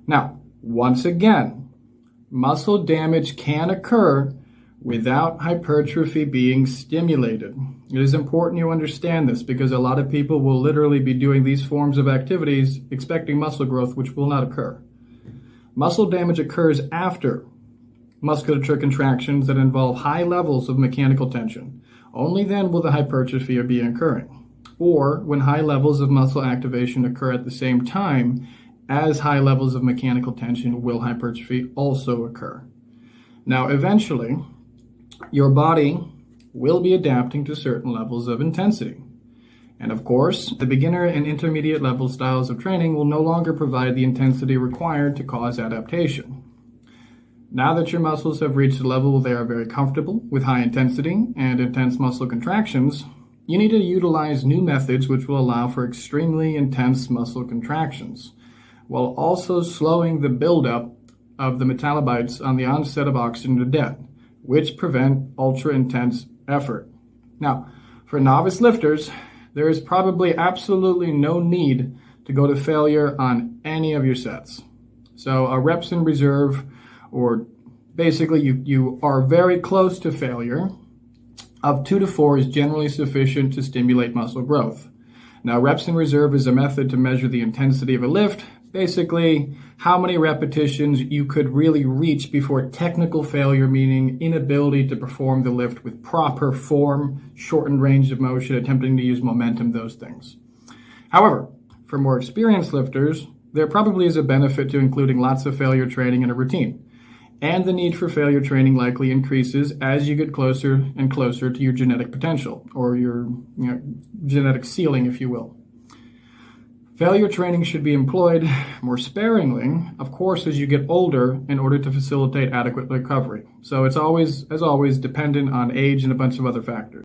Now, once again, muscle damage can occur without hypertrophy being stimulated. It is important you understand this because a lot of people will literally be doing these forms of activities expecting muscle growth, which will not occur. Muscle damage occurs after musculature contractions that involve high levels of mechanical tension. Only then will the hypertrophy be occurring, or when high levels of muscle activation occur at the same time as high levels of mechanical tension will hypertrophy also occur. Now, eventually, your body will be adapting to certain levels of intensity. And of course, the beginner and intermediate level styles of training will no longer provide the intensity required to cause adaptation. Now that your muscles have reached a level where they are very comfortable with high intensity and intense muscle contractions, you need to utilize new methods which will allow for extremely intense muscle contractions, while also slowing the buildup of the metabolites on the onset of oxygen to death, which prevent ultra-intense effort. Now, for novice lifters, there is probably absolutely no need to go to failure on any of your sets. So a reps in reserve, or basically you are very close to failure, of 2 to 4 is generally sufficient to stimulate muscle growth. Now, reps in reserve is a method to measure the intensity of a lift, basically how many repetitions you could really reach before technical failure, meaning inability to perform the lift with proper form, shortened range of motion, attempting to use momentum, those things. However, for more experienced lifters, there probably is a benefit to including lots of failure training in a routine. And the need for failure training likely increases as you get closer and closer to your genetic potential, or your genetic ceiling, if you will. Failure training should be employed more sparingly, of course, as you get older in order to facilitate adequate recovery. So it's always, as always, dependent on age and a bunch of other factors.